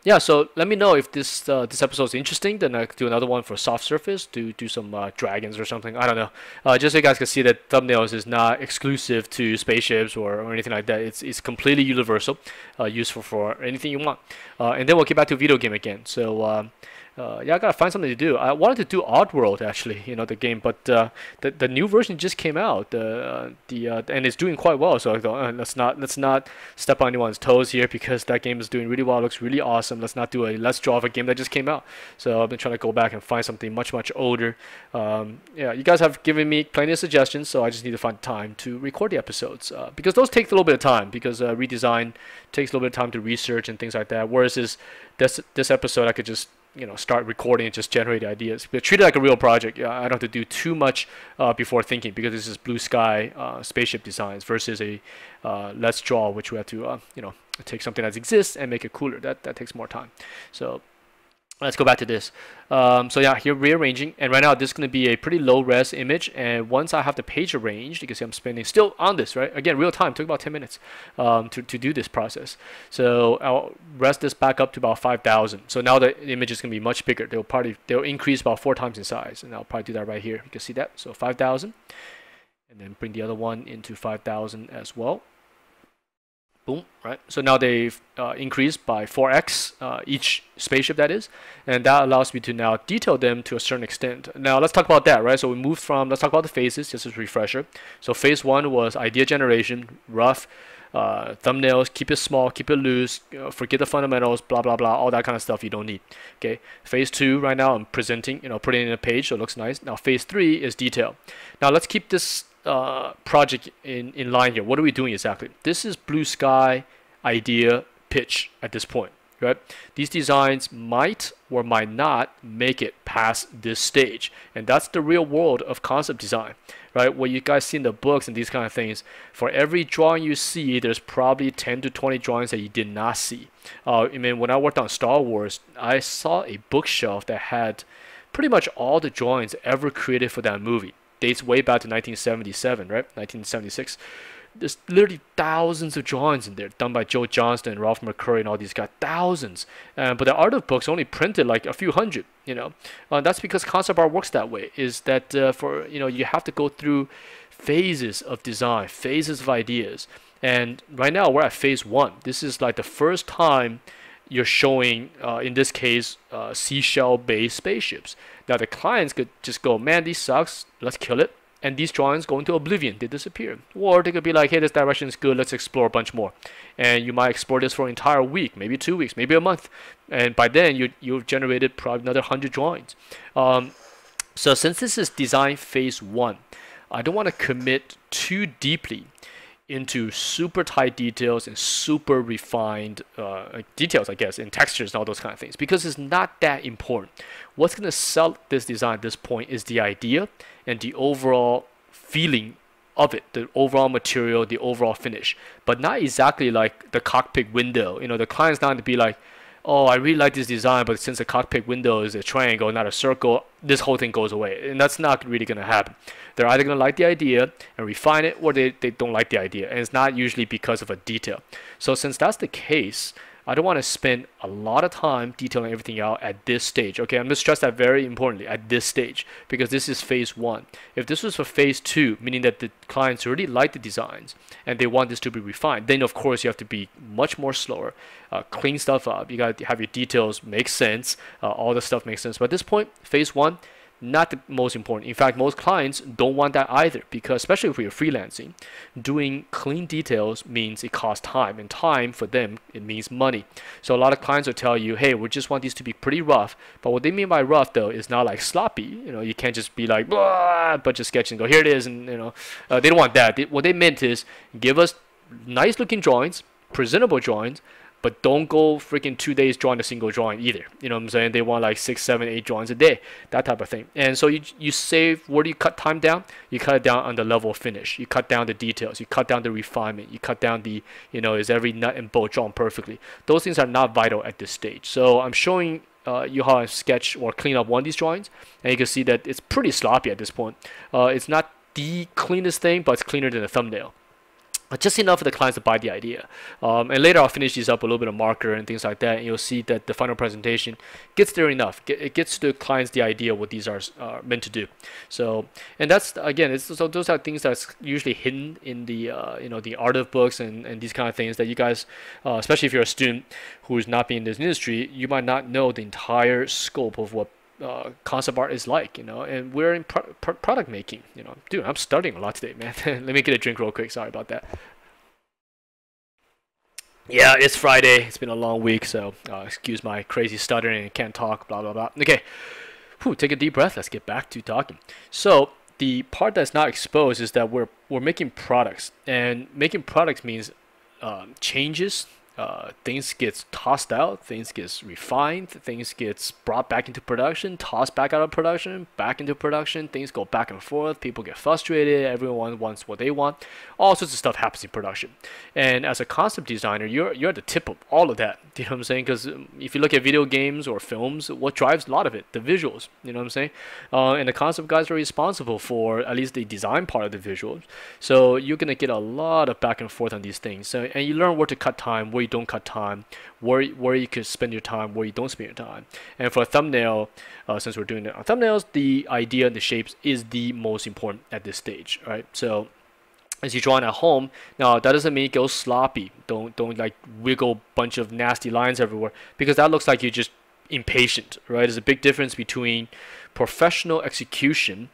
Yeah, so let me know if this episode is interesting. Then I could do another one for soft surface, do some dragons or something. I don't know. Just so you guys can see that thumbnails is not exclusive to spaceships or anything like that. It's completely universal, useful for anything you want. And then we'll get back to video game again. So yeah, I gotta find something to do. I wanted to do Oddworld actually, the game, but the new version just came out, and it's doing quite well. So I thought, let's not step on anyone's toes here, because that game is doing really well. It looks really awesome. Let's not do a Let's Draw of a game that just came out. So I've been trying to go back and find something much older. Yeah, you guys have given me plenty of suggestions, so I just need to find time to record the episodes, because those take a little bit of time, because redesign takes a little bit of time to research and things like that. Whereas this episode, I could just start recording and just generate ideas. But treat it like a real project. I don't have to do too much before thinking, because this is blue sky spaceship designs versus a Let's Draw, which we have to take something that exists and make it cooler. That takes more time. So let's go back to this. So yeah, here rearranging, and right now this is going to be a pretty low res image, and once I have the page arranged, you can see I'm spending still on this, right? Again, real time, took about 10 minutes to do this process. So I'll rest this back up to about 5,000. So now the image is going to be much bigger. They'll increase about 4 times in size, and I'll probably do that right here. You can see that. So 5,000, and then bring the other one into 5,000 as well. Boom, right? So now they've increased by 4x each spaceship, that is, and that allows me to now detail them to a certain extent. Now let's talk about that, right? So we moved from, let's talk about the phases, just as a refresher. So phase 1 was idea generation, rough, thumbnails, keep it small, keep it loose, forget the fundamentals, blah blah blah, all that kind of stuff you don't need. Okay, phase 2 right now I'm presenting, putting in a page so it looks nice. Now phase 3 is detail. Now let's keep this project in line here. What are we doing exactly? This is blue sky idea pitch at this point, right? These designs might or might not make it past this stage, and that's the real world of concept design, right? What you guys see in the books and these kind of things, for every drawing you see, there's probably 10 to 20 drawings that you did not see. I mean, when I worked on Star Wars, I saw a bookshelf that had pretty much all the drawings ever created for that movie. Dates way back to 1977, right? 1976. There's literally thousands of drawings in there, done by Joe Johnston, Ralph McCurry, and all these guys. Thousands. But the art of books only printed like a few hundred. That's because concept art works that way. Is that for you have to go through phases of design, phases of ideas. And right now we're at phase 1. This is like the first time you're showing, in this case, seashell-based spaceships. Now the clients could just go, man, this sucks, let's kill it, and these drawings go into oblivion, they disappear. Or they could be like, hey, this direction is good, let's explore a bunch more. And you might explore this for an entire week, maybe 2 weeks, maybe a month, and by then you've generated probably another 100 drawings. So since this is design phase 1, I don't want to commit too deeply into super tight details and super refined details, I guess, in textures and all those kind of things, because it's not that important. What's going to sell this design at this point is the idea and the overall feeling of it, the overall material, the overall finish, but not exactly like the cockpit window. The client's not going to be like, oh, I really like this design, but since the cockpit window is a triangle, not a circle, this whole thing goes away. And that's not really going to happen. They're either going to like the idea and refine it, or they don't like the idea. And it's not usually because of a detail. So since that's the case, I don't want to spend a lot of time detailing everything out at this stage. Okay, I'm going to stress that very importantly, at this stage, because this is phase 1. If this was for phase 2, meaning that the clients already like the designs and they want this to be refined, then of course you have to be much more slower, clean stuff up. You got to have your details make sense, all the stuff makes sense. But at this point, phase 1, not the most important. In fact, most clients don't want that either, because especially if you're freelancing, doing clean details means it costs time, and time for them, it means money. So a lot of clients will tell you, hey, we just want these to be pretty rough. But what they mean by rough though is not like sloppy. You can't just be like blah, bunch of sketches and go, here it is, and they don't want that. What they meant is give us nice looking drawings, presentable drawings, but don't go freaking 2 days drawing a single drawing either. You know what I'm saying? They want like 6, 7, 8 drawings a day, that type of thing. And so you save, where do you cut time down? You cut it down on the level of finish. You cut down the details. You cut down the refinement. You cut down the, is every nut and bolt drawn perfectly? Those things are not vital at this stage. So I'm showing you how I sketch or clean up one of these drawings, and you can see that it's pretty sloppy at this point. It's not the cleanest thing, but it's cleaner than a thumbnail. Just enough for the clients to buy the idea. And later I'll finish these up a little bit of marker and things like that, and you'll see that the final presentation gets there enough. It gets to the clients the idea what these are meant to do. So, and that's, again, so those are things that's usually hidden in the the art of books and these kind of things that you guys, especially if you're a student who is not being in this industry, you might not know the entire scope of what concept art is like, and we're in product making, dude, I'm studying a lot today, man. Let me get a drink real quick, sorry about that. Yeah, it's Friday, it's been a long week, so excuse my crazy stuttering and can't talk, blah blah blah. Okay, take a deep breath, let's get back to talking. So the part that's not exposed is that we're making products, and making products means changes. Things gets tossed out, things gets refined, things gets brought back into production, tossed back out of production, back into production, things go back and forth, people get frustrated, everyone wants what they want, all sorts of stuff happens in production. And as a concept designer, you're at the tip of all of that, you know what I'm saying? Because if you look at video games or films, what drives a lot of it? The visuals, you know what I'm saying? And the concept guys are responsible for at least the design part of the visuals. So you're gonna get a lot of back and forth on these things. So, and you learn where to cut time, where you don't cut time, where you can spend your time, where you don't spend your time. And for a thumbnail, since we're doing it on thumbnails, the idea and the shapes is the most important at this stage, right? So as you're drawing at home, now that doesn't mean it goes sloppy. Don't like wiggle bunch of nasty lines everywhere, because that looks like you're just impatient, right? There's a big difference between professional execution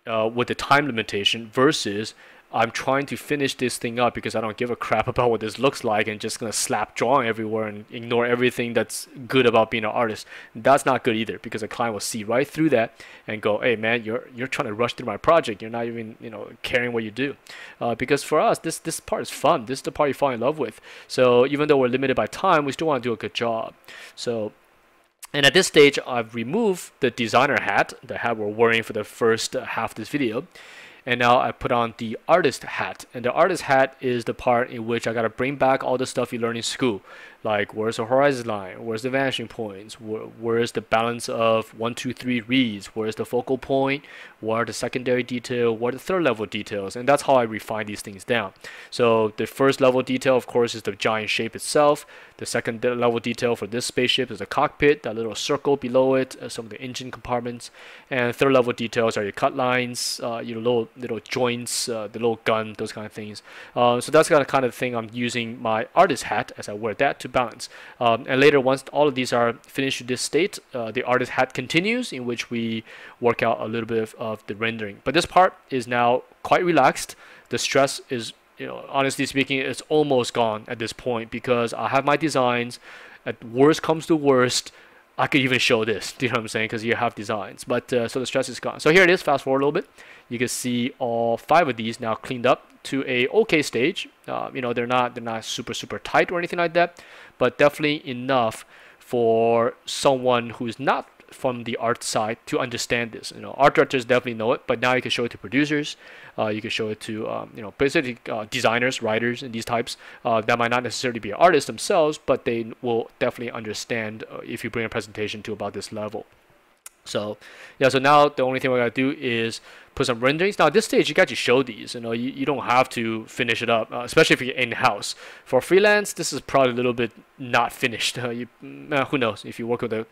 with the time limitation versus I'm trying to finish this thing up because I don't give a crap about what this looks like and just gonna slap drawing everywhere and ignore everything that's good about being an artist. That's not good either, because a client will see right through that and go, hey man, you're trying to rush through my project, you're not even caring what you do. Because for us, this part is fun. This is the part you fall in love with. So even though we're limited by time, we still want to do a good job. So, and at this stage, I've removed the designer hat, the hat we're wearing for the first half of this video. And now I put on the artist hat. And the artist hat is the part in which I got to bring back all the stuff you learn in school. Like, where's the horizon line? Where's the vanishing points? Where's the balance of 1, 2, 3 reads? Where's the focal point? What are the secondary detail? What are the third level details? And that's how I refine these things down. So the first level detail, of course, is the giant shape itself. The second level detail for this spaceship is the cockpit, that little circle below it, some of the engine compartments. And third level details are your cut lines, your little joints, the little gun, those kind of things. So that's the kind of thing I'm using my artist hat as I wear that to balance. And later, once all of these are finished to this state, the artist hat continues, in which we work out a little bit of the rendering. But this part is now quite relaxed. The stress is, honestly speaking, it's almost gone at this point, because I have my designs. At worst comes to worst, I could even show this, do you know what I'm saying? Because you have designs. But so the stress is gone. So here it is, fast forward a little bit. You can see all 5 of these now cleaned up to a okay stage. They're not super tight or anything like that, but definitely enough for someone who's not from the art side to understand this. Art directors definitely know it, but now you can show it to producers. You can show it to basically designers, writers, and these types that might not necessarily be artists themselves, but they will definitely understand if you bring a presentation to about this level. So yeah, so now the only thing we're gonna do is put some renderings. Now at this stage, you can actually show these. You don't have to finish it up, especially if you're in-house. For freelance, this is probably a little bit not finished. Who knows? If you work with a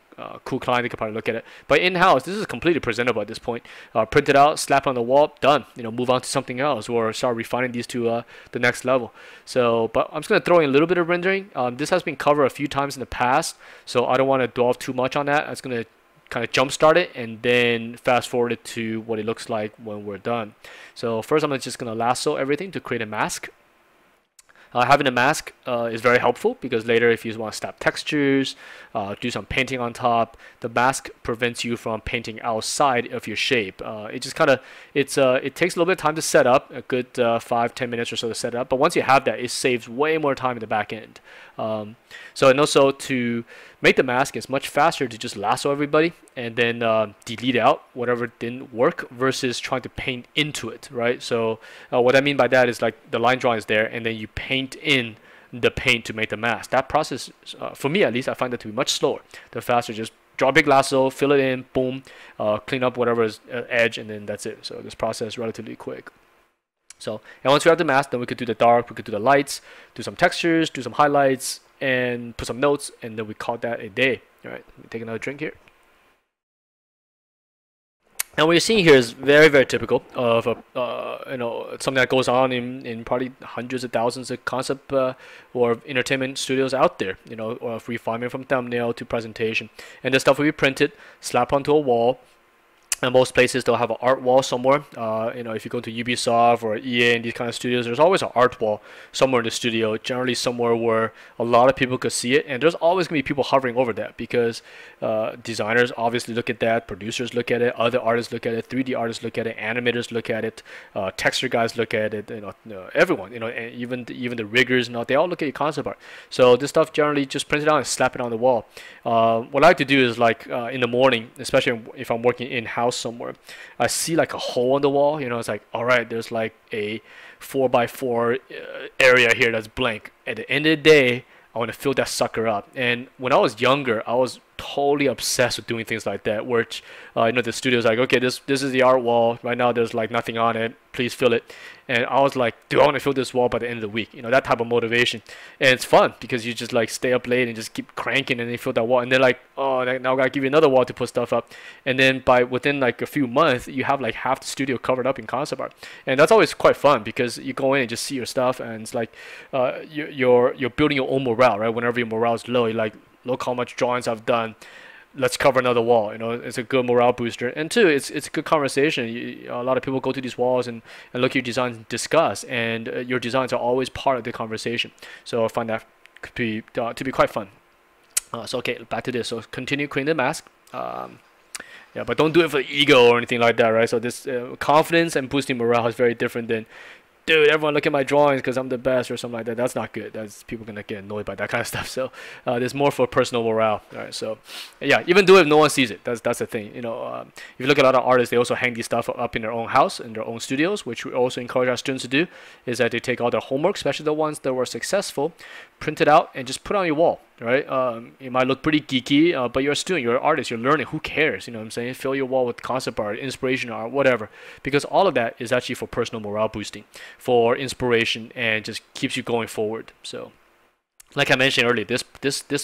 cool client, they could probably look at it. But in-house, this is completely presentable at this point. Print it out, slap on the wall, done. Move on to something else or start refining these to the next level. So, but I'm just gonna throw in a little bit of rendering. This has been covered a few times in the past, so I don't want to dwell too much on that. I'm just gonna kind of jumpstart it and then fast forward it to what it looks like when we're done. So first, I'm just gonna lasso everything to create a mask. Having a mask is very helpful because later if you want to snap textures, do some painting on top, the mask prevents you from painting outside of your shape. It just kind of, it takes a little bit of time to set up, a good 5-10 minutes or so to set up, but once you have that, it saves way more time in the back end. And also to make the mask, it's much faster to just lasso everybody and then delete out whatever didn't work versus trying to paint into it, right? So what I mean by that is like the line drawing is there and then you paint in the paint to make the mask. That process, for me at least, I find that to be much slower. The faster, just draw a big lasso, fill it in, boom, clean up whatever is edge, and then that's it. So this process is relatively quick. So, and once we have the mask, then we could do the dark, we could do the lights, do some textures, do some highlights, and put some notes, and then we call that a day. All right, let me take another drink here. And what you're seeing here is very, very typical of something that goes on in probably hundreds of thousands of concept or entertainment studios out there. Or refinement from thumbnail to presentation, and this stuff will be printed, slap onto a wall. And most places they'll have an art wall somewhere. If you go to Ubisoft or EA and these kind of studios, there's always an art wall somewhere in the studio, generally somewhere where a lot of people could see it. And there's always going to be people hovering over that because designers obviously look at that, producers look at it, other artists look at it, 3D artists look at it, animators look at it, texture guys look at it, everyone, and even the riggers, they all look at your concept art. So this stuff generally just print it out and slap it on the wall. What I like to do is like in the morning, especially if I'm working in-house somewhere, I see like a hole on the wall, it's like, all right, there's like a 4x4 area here that's blank. At the end of the day, I want to fill that sucker up. And when I was younger, I was totally obsessed with doing things like that, which the studio's like, okay, this is the art wall right now, there's like nothing on it, please fill it. And I was like, dude, I want to fill this wall by the end of the week, that type of motivation. And it's fun because you just like stay up late and just keep cranking and then you fill that wall, and they're like, oh, now I gotta give you another wall to put stuff up. And then within like a few months, you have like half the studio covered up in concept art. And that's always quite fun because you go in and just see your stuff, and it's like you're building your own morale, right? Whenever your morale is low, you're like, look how much drawings I've done, let's cover another wall. It's a good morale booster. And two, it's a good conversation. A lot of people go to these walls and look at your designs and discuss, and your designs are always part of the conversation. So I find that to be quite fun. So okay, back to this. So continue creating the mask. Yeah, but don't do it for ego or anything like that, right? So this confidence and boosting morale is very different than, dude, everyone look at my drawings because I'm the best or something like that. That's not good. That's people gonna get annoyed by that kind of stuff. So there's more for personal morale. All right. So yeah, even do it if no one sees it. That's the thing. If you look at a lot of artists, they also hang these stuff up in their own house, in their own studios, which we also encourage our students to do. Is that they take all their homework, especially the ones that were successful, print it out and just put it on your wall. Right? It might look pretty geeky, but you're a student, you're an artist, you're learning. Who cares? You know what I'm saying? Fill your wall with concept art, inspiration art, whatever. Because all of that is actually for personal morale boosting, for inspiration, and just keeps you going forward. So, like I mentioned earlier, this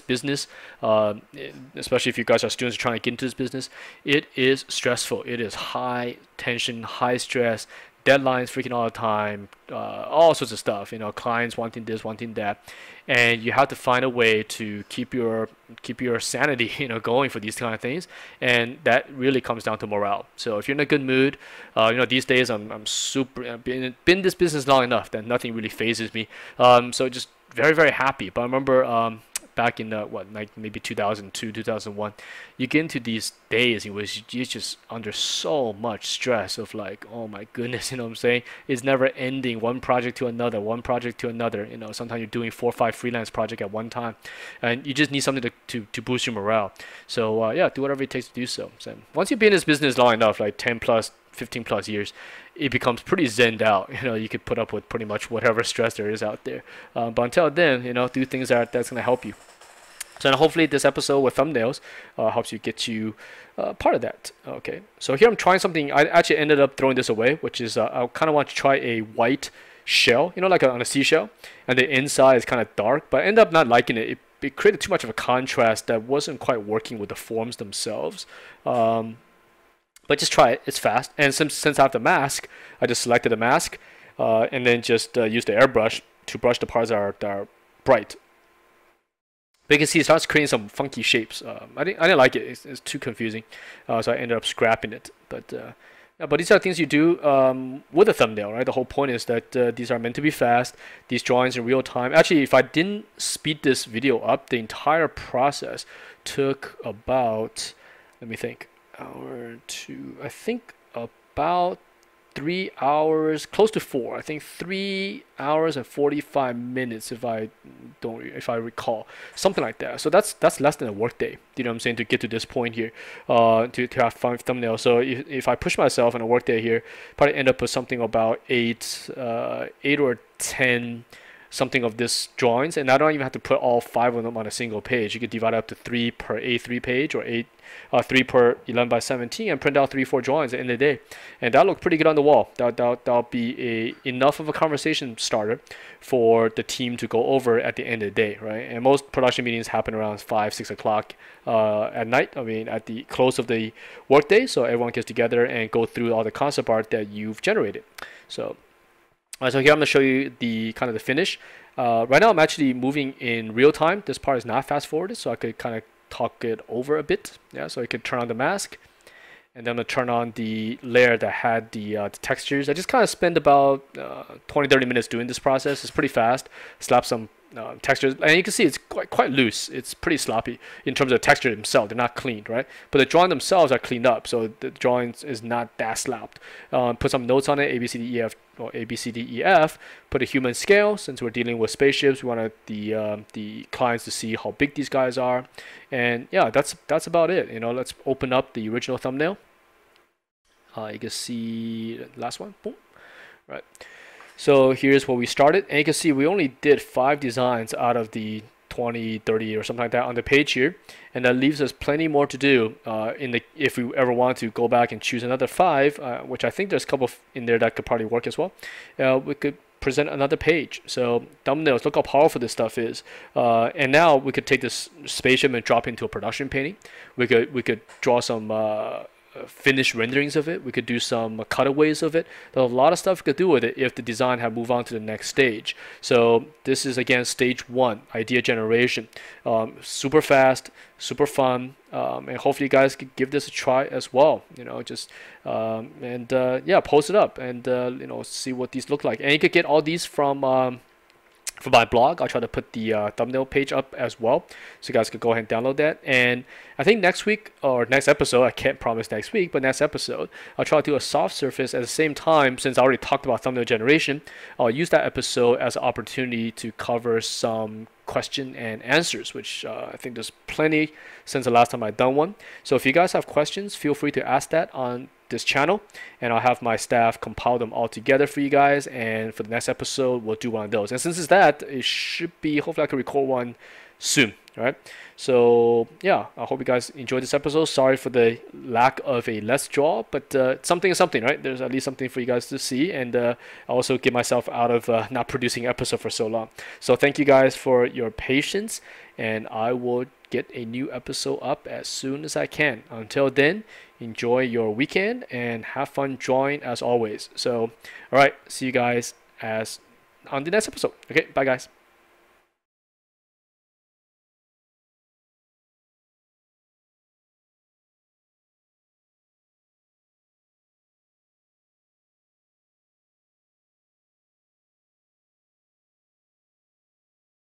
business, especially if you guys are students trying to get into this business, it is stressful. It is high tension, high stress. Deadlines freaking all the time, all sorts of stuff. Clients wanting this, wanting that, and you have to find a way to keep your sanity, going for these kind of things. And that really comes down to morale. So if you're in a good mood, these days I'm super been in this business long enough that nothing really phases me. So just very, very happy. But I remember back in maybe 2002, 2001, you get into these days in which you're just under so much stress of like, oh my goodness, you know what I'm saying? It's never ending, one project to another, sometimes you're doing 4 or 5 freelance projects at one time, and you just need something to boost your morale. So yeah, do whatever it takes to do so. So once you've been in this business long enough, like 10 plus 15 plus years, it becomes pretty zenned out. You could put up with pretty much whatever stress there is out there. But until then, do things that's going to help you. So hopefully this episode with thumbnails helps you get you part of that. Okay, so here I'm trying something. I actually ended up throwing this away, which is I kind of want to try a white shell, like on a seashell, and the inside is kind of dark, but I end up not liking it. it created too much of a contrast that wasn't quite working with the forms themselves. But just try it. It's fast. And since I have the mask, I just selected the mask and then just use the airbrush to brush the parts that are bright. But you can see it starts creating some funky shapes. I didn't like it. It's too confusing, so I ended up scrapping it. But yeah, but these are things you do with a thumbnail, right? The whole point is that these are meant to be fast. These drawings in real time. Actually, if I didn't speed this video up, the entire process took about, let me think, hour two. I think about 3 hours, close to 4. I think 3 hours and 45 minutes, if I recall, something like that. So that's less than a workday. You know what I'm saying? To get to this point here, to have 5 thumbnails. So if I push myself in a workday here, probably end up with something about 8 or 10 something of this drawings, and I don't even have to put all 5 of them on a single page. You could divide it up to 3 per A3 page, or 3 per 11 by 17, and print out 3-4 drawings at the end of the day, and that looked pretty good on the wall. That'll be enough of a conversation starter for the team to go over at the end of the day, right? And most production meetings happen around 5-6 o'clock at night. I mean, at the close of the workday, so everyone gets together and go through all the concept art that you've generated. So here I'm going to show you the kind of the finish. Right now I'm actually moving in real time. This part is not fast forwarded, so I could kind of talk it over a bit. Yeah, so I could turn on the mask, and then I'm going to turn on the layer that had the textures. I just kind of spent about 20-30 minutes doing this process. It's pretty fast. Slap some textures, and you can see it's quite loose. It's pretty sloppy in terms of the texture themselves. They're not cleaned, right? But the drawing themselves are cleaned up, so the drawing is not that slapped. Put some notes on it: A, B, C, D, E, F, or A, B, C, D, E, F. Put a human scale. Since we're dealing with spaceships, we wanted the clients to see how big these guys are. And yeah, that's about it. You know, let's open up the original thumbnail. You can see the last one. Boom. Right. So here's where we started, and you can see we only did 5 designs out of the 20, 30 or something like that on the page here, and that leaves us plenty more to do if we ever want to go back and choose another 5, which I think there's a couple in there that could probably work as well. We could present another page. So thumbnails, look how powerful this stuff is. And now we could take this spaceship and drop into a production painting. We could draw some finished renderings of it. We could do some cutaways of it. There's a lot of stuff we could do with it if the design had moved on to the next stage. So this is again stage 1, idea generation. Super fast, super fun, and hopefully you guys could give this a try as well. You know, just yeah, post it up and you know, see what these look like. And you could get all these from my blog. I'll try to put the thumbnail page up as well, so you guys could go ahead and download that. And I think next week or next episode, I can't promise next week, but next episode I'll try to do a soft surface at the same time. Since I already talked about thumbnail generation, I'll use that episode as an opportunity to cover some question and answers, which I think there's plenty since the last time I've done one. So if you guys have questions, feel free to ask that on this channel, and I'll have my staff compile them all together for you guys, and for the next episode we'll do one of those. And since it's that, it should be, hopefully I can record one soon. All right, so yeah, I hope you guys enjoyed this episode. Sorry for the lack of a Let's Draw, but something is something, right? There's at least something for you guys to see, and I also get myself out of not producing episode for so long. So thank you guys for your patience, and I will get a new episode up as soon as I can. Until then, enjoy your weekend and have fun drawing as always. So all right, see you guys on the next episode. Okay, bye guys.